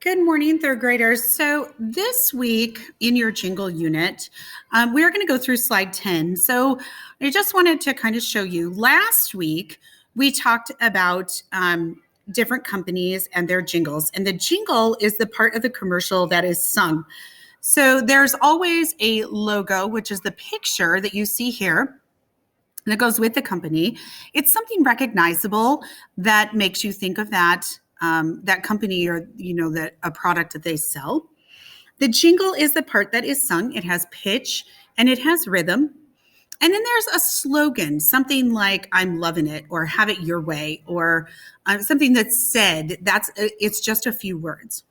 Good morning, third graders. So this week in your Jingle unit, we are going to go through slide 10. So I just wanted to kind of show you. Last week, we talked about different companies and their jingles. And the jingle is the part of the commercial that is sung. So there's always a logo, which is the picture that you see here. And it goes with the company. It's something recognizable that makes you think of that company or that a product that they sell. The jingle is the part that is sung. It has pitch and it has rhythm. And then there's a slogan, something like "I'm loving it" or "Have it your way" or something that's said. It's just a few words.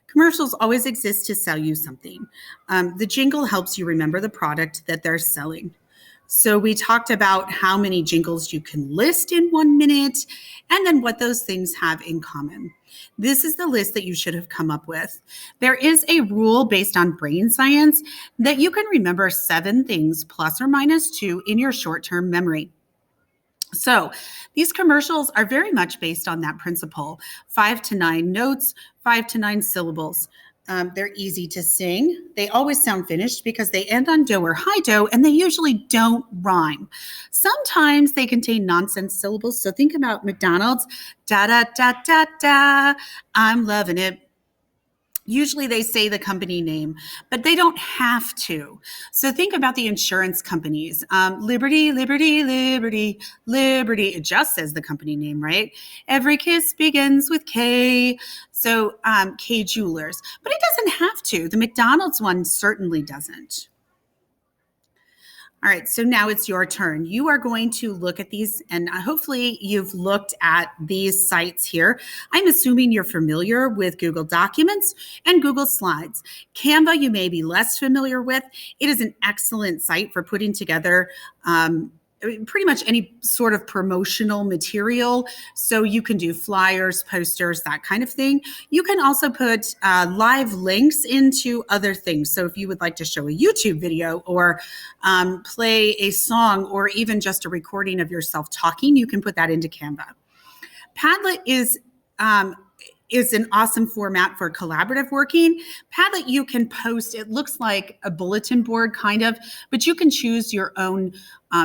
Commercials always exist to sell you something. The jingle helps you remember the product that they're selling. So we talked about how many jingles you can list in 1 minute and then what those things have in common. This is the list that you should have come up with. There is a rule based on brain science that you can remember 7 things plus or minus 2 in your short-term memory. So these commercials are very much based on that principle. 5 to 9 notes, 5 to 9 syllables. They're easy to sing. They always sound finished because they end on do or high do, and they usually don't rhyme. Sometimes they contain nonsense syllables. So think about McDonald's, da da da da da, I'm loving it. Usually they say the company name, but they don't have to. So think about the insurance companies. Liberty, Liberty, Liberty, Liberty. It just says the company name, right? Every kiss begins with K. So K Jewelers. But it doesn't have to. The McDonald's one certainly doesn't. All right, so now it's your turn. You are going to look at these, and hopefully you've looked at these sites here. I'm assuming you're familiar with Google Documents and Google Slides. Canva, you may be less familiar with. It is an excellent site for putting together pretty much any sort of promotional material. So you can do flyers, posters, that kind of thing. You can also put live links into other things. So if you would like to show a YouTube video or play a song or even just a recording of yourself talking, you can put that into Canva. Padlet is an awesome format for collaborative working. Padlet, you can post, it looks like a bulletin board kind of, but you can choose your own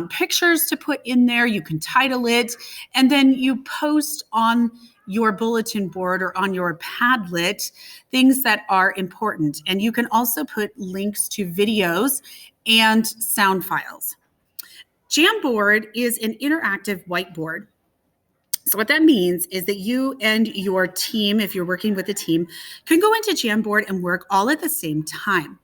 pictures to put in there. You can title it, and then you post on your bulletin board or on your Padlet things that are important. And you can also put links to videos and sound files. Jamboard is an interactive whiteboard. So what that means is that you and your team, if you're working with a team, can go into Jamboard and work all at the same time.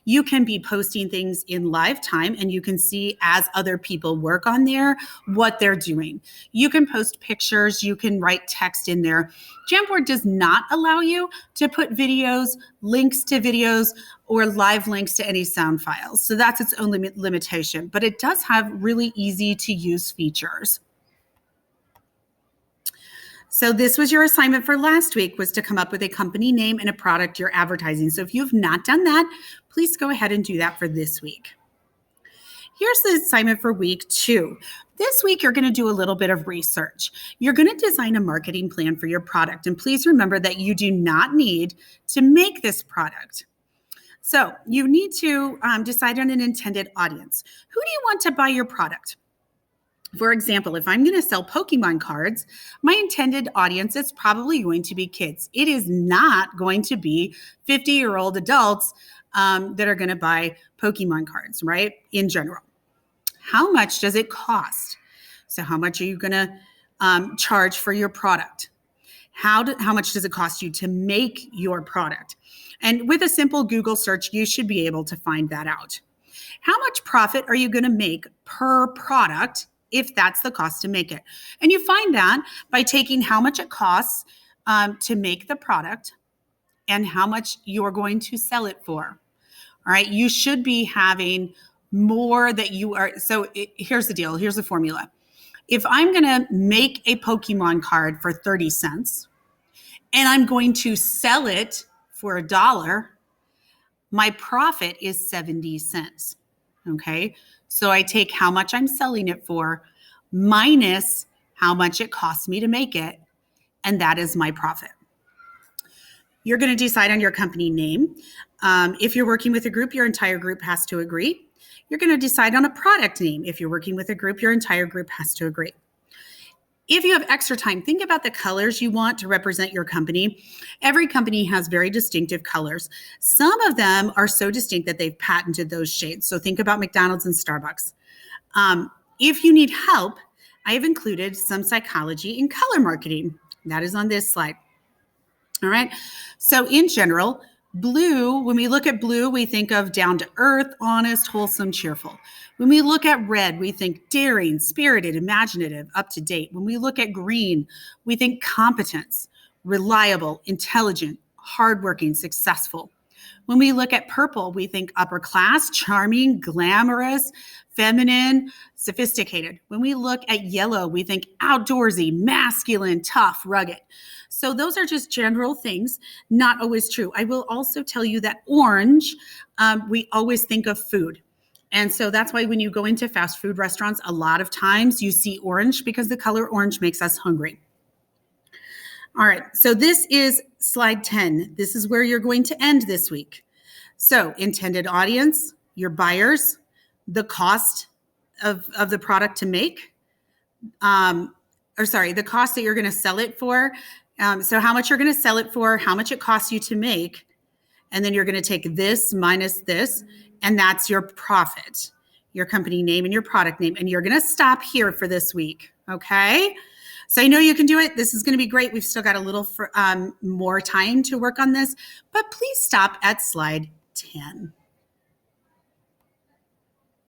You can be posting things in live time, and you can see as other people work on there what they're doing. You can post pictures, you can write text in there. Jamboard does not allow you to put videos, links to videos, or live links to any sound files. So that's its own limitation, but it does have really easy to use features. So this was your assignment for last week, was to come up with a company name and a product you're advertising. So if you have not done that, please go ahead and do that for this week. Here's the assignment for week 2. This week, you're going to do a little bit of research. You're going to design a marketing plan for your product. And please remember that you do not need to make this product. So you need to decide on an intended audience. Who do you want to buy your product? For example, if I'm going to sell Pokemon cards, my intended audience is probably going to be kids. It is not going to be 50-year-old adults that are going to buy Pokemon cards, right? In general. How much does it cost? So how much are you going to charge for your product? How much does it cost you to make your product? And with a simple Google search, you should be able to find that out. How much profit are you going to make per product if that's the cost to make it? And you find that by taking how much it costs to make the product and how much you're going to sell it for. All right, you should be having more that you are. So here's the deal. Here's the formula. If I'm going to make a Pokemon card for 30 cents and I'm going to sell it for $1, my profit is 70 cents. Okay, so I take how much I'm selling it for minus how much it costs me to make it, and that is my profit. You're going to decide on your company name. If you're working with a group, your entire group has to agree. You're going to decide on a product name. If you're working with a group, your entire group has to agree. If you have extra time, think about the colors you want to represent your company. Every company has very distinctive colors. Some of them are so distinct that they've patented those shades. So think about McDonald's and Starbucks. If you need help, I have included some psychology in color marketing. That is on this slide. All right. So in general, blue, when we look at blue, we think of down to earth, honest, wholesome, cheerful. When we look at red, we think daring, spirited, imaginative, up to date. When we look at green, we think competence, reliable, intelligent, hardworking, successful. When we look at purple, we think upper class, charming, glamorous, feminine, sophisticated. When we look at yellow, we think outdoorsy, masculine, tough, rugged. So those are just general things, not always true. I will also tell you that orange, we always think of food. And so that's why when you go into fast food restaurants, a lot of times you see orange because the color orange makes us hungry. All right, so this is slide 10. This is where you're going to end this week. So intended audience, your buyers, the cost of the product to make, the cost that you're going to sell it for. So how much you're going to sell it for, how much it costs you to make, and then you're going to take this minus this, and that's your profit, your company name and your product name. And you're going to stop here for this week, okay? So I know you can do it. This is going to be great. We've still got a little more time to work on this, but please stop at slide 10.